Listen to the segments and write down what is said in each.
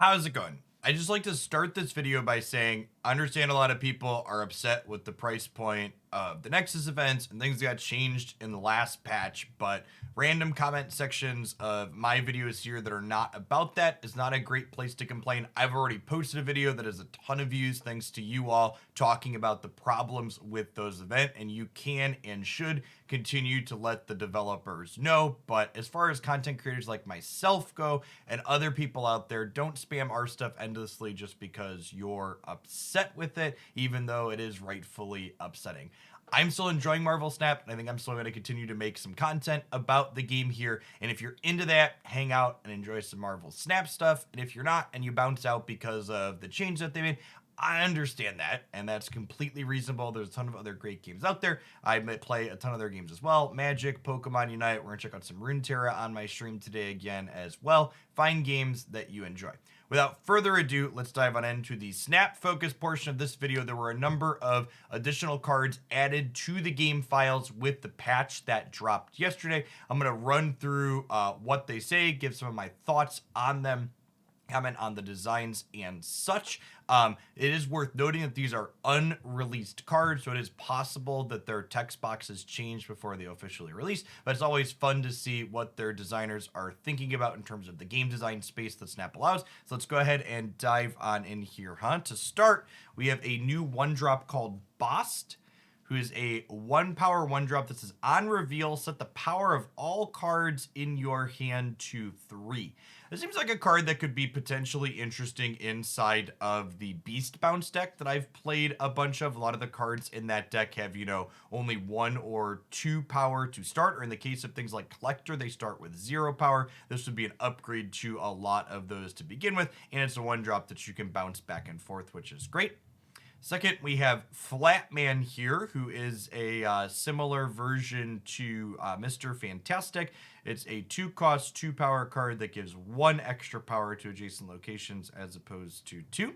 How's it going? I just like to start this video by saying I understand a lot of people are upset with the price point of the Nexus events and things got changed in the last patch, but random comment sections of my videos here that are not about that is not a great place to complain. I've already posted a video that has a ton of views thanks to you all talking about the problems with those events, and you can and should continue to let the developers know. But as far as content creators like myself go and other people out there, don't spam our stuff endlessly just because you're upset with it, even though it is rightfully upsetting. I'm still enjoying Marvel Snap, and I think I'm still going to continue to make some content about the game here. And if you're into that, hang out and enjoy some Marvel Snap stuff. And if you're not and you bounce out because of the change that they made, I understand that, and that's completely reasonable. There's a ton of other great games out there. I might play a ton of other games as well. Magic, Pokemon Unite. We're going to check out some Runeterra on my stream today again as well. Find games that you enjoy. Without further ado, let's dive on into the Snap focus portion of this video. There were a number of additional cards added to the game files with the patch that dropped yesterday. I'm going to run through what they say, give some of my thoughts on them, comment on the designs and such. It is worth noting that these are unreleased cards, so it is possible that their text boxes changed before they officially released, but it's always fun to see what their designers are thinking about in terms of the game design space that Snap allows. So let's go ahead and dive on in here, To start, we have a new one drop called Bast, who is a 1 power 1 drop that says on reveal, set the power of all cards in your hand to 3. This seems like a card that could be potentially interesting inside of the Beast Bounce deck that I've played a bunch of. A lot of the cards in that deck have, only 1 or 2 power to start, or in the case of things like Collector, they start with 0 power. This would be an upgrade to a lot of those to begin with, and it's a 1 drop that you can bounce back and forth, which is great. Second, we have Flatman here, who is a similar version to Mr. Fantastic. It's a 2-cost, 2-power card that gives 1 extra power to adjacent locations as opposed to 2.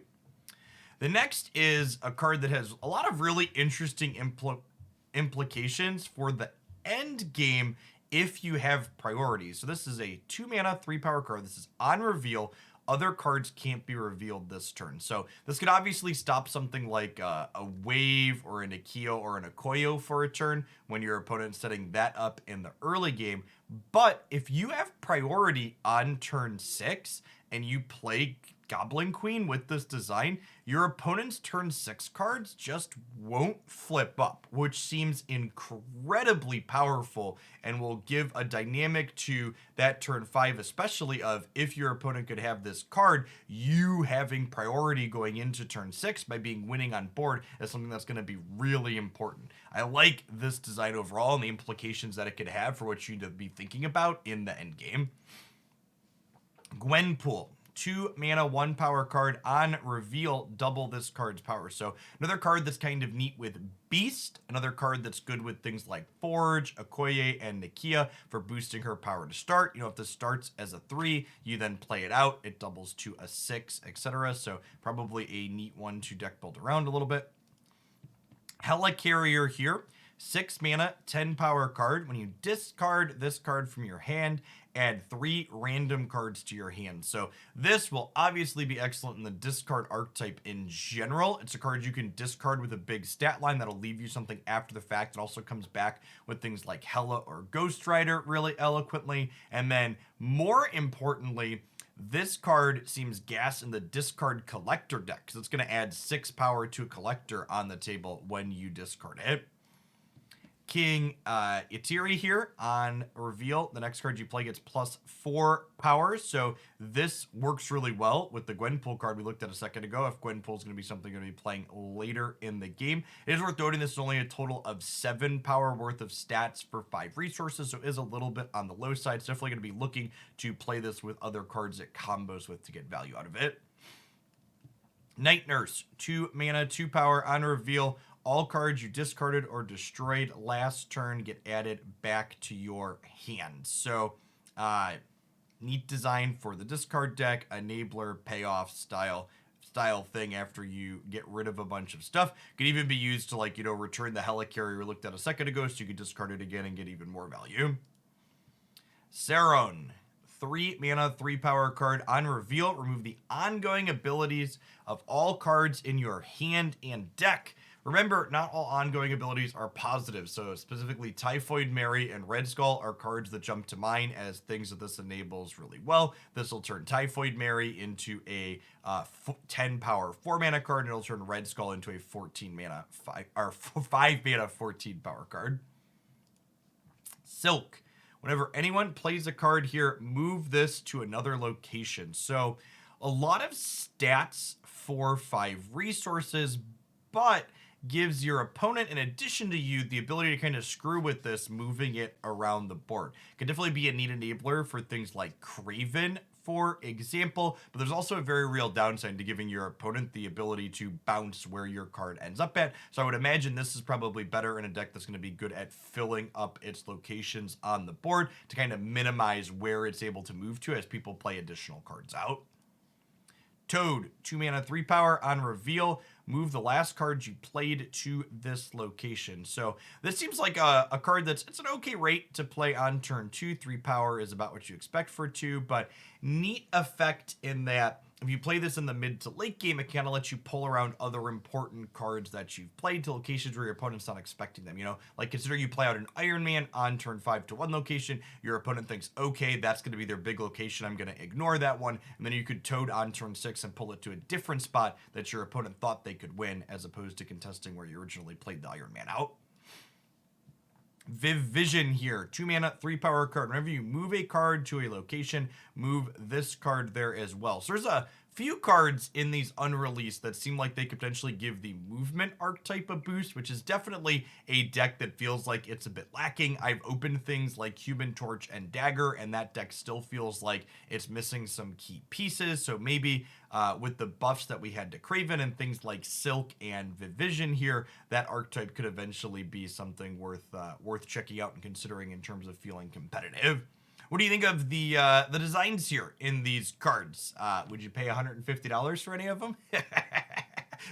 The next is a card that has a lot of really interesting implications for the end game if you have priorities. So this is a 2-mana, 3-power card. This is on reveal. Other cards can't be revealed this turn. So this could obviously stop something like a Wave or an Akio or an Okoyo for a turn when your opponent's setting that up in the early game. But if you have priority on turn 6 and you play Goblin Queen with this design, your opponent's turn 6 cards just won't flip up, which seems incredibly powerful and will give a dynamic to that turn 5, especially of if your opponent could have this card, you having priority going into turn 6 by being winning on board is something that's going to be really important. I like this design overall and the implications that it could have for what you need to be thinking about in the end game. Gwenpool. 2-mana, 1-power card on reveal, double this card's power. So another card that's kind of neat with Beast, another card that's good with things like Forge, Okoye, and Nakia for boosting her power to start. If this starts as a 3, you then play it out, it doubles to a 6, etc. So probably a neat one to deck build around a little bit. Helicarrier here. 6 mana, 10 power card. When you discard this card from your hand, add 3 random cards to your hand. So this will obviously be excellent in the discard archetype in general. It's a card you can discard with a big stat line that'll leave you something after the fact. It also comes back with things like Hela or Ghost Rider really eloquently. And then more importantly, this card seems gas in the discard collector deck because it's going to add 6 power to a collector on the table when you discard it. King Eitri here on reveal. The next card you play gets plus 4 power. So this works really well with the Gwenpool card we looked at a second ago. If Gwenpool is going to be something you're going to be playing later in the game. It is worth noting this is only a total of 7 power worth of stats for 5 resources. So it is a little bit on the low side. It's definitely going to be looking to play this with other cards it combos with to get value out of it. Night Nurse. 2 mana, 2 power on reveal. All cards you discarded or destroyed last turn get added back to your hand. So, neat design for the discard deck, enabler, payoff style thing after you get rid of a bunch of stuff. Could even be used to return the Helicarrier we looked at a second ago, so you could discard it again and get even more value. Sauron. 3 mana, 3 power card. On reveal, remove the ongoing abilities of all cards in your hand and deck. Remember, not all ongoing abilities are positive, so specifically Typhoid Mary and Red Skull are cards that jump to mind as things that this enables really well. This will turn Typhoid Mary into a 10 power 4 mana card, and it'll turn Red Skull into a 14 mana 5 mana 14 power card. Silk. Whenever anyone plays a card here, move this to another location. So a lot of stats for 5 resources, but gives your opponent, in addition to you, the ability to kind of screw with this, moving it around the board. Could definitely be a neat enabler for things like Craven, for example, but there's also a very real downside to giving your opponent the ability to bounce where your card ends up at. So I would imagine this is probably better in a deck that's going to be good at filling up its locations on the board to kind of minimize where it's able to move to as people play additional cards out. Toad, 2 mana, 3 power. On reveal, move the last card you played to this location. So this seems like a card it's an okay rate to play on turn 2. 3 power is about what you expect for 2, but neat effect in that if you play this in the mid to late game, it kind of lets you pull around other important cards that you've played to locations where your opponent's not expecting them. You know, like consider you play out an Iron Man on turn 5 to 1 location. Your opponent thinks, okay, that's going to be their big location. I'm going to ignore that one. And then you could Toad on turn 6 and pull it to a different spot that your opponent thought they could win, as opposed to contesting where you originally played the Iron Man out. Viv Vision here, 2 mana, 3 power card. Whenever you move a card to a location, move this card there as well. So there's a few cards in these unreleased that seem like they could potentially give the movement archetype a boost, which is definitely a deck that feels like it's a bit lacking. I've opened things like Human Torch and Dagger, and that deck still feels like it's missing some key pieces. So maybe with the buffs that we had to Craven and things like Silk and Viv Vision here, that archetype could eventually be something worth checking out and considering in terms of feeling competitive. What do you think of the designs here in these cards? Would you pay $150 for any of them?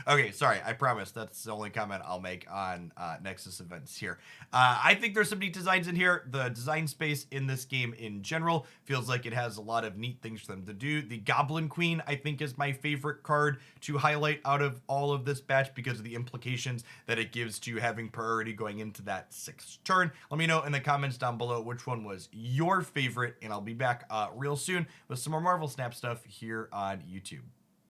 Okay, sorry, I promise that's the only comment I'll make on Nexus events here. I think there's some neat designs in here. The design space in this game in general feels like it has a lot of neat things for them to do. The Goblin Queen, I think, is my favorite card to highlight out of all of this batch because of the implications that it gives to having priority going into that 6th turn. Let me know in the comments down below which one was your favorite, and I'll be back real soon with some more Marvel Snap stuff here on YouTube.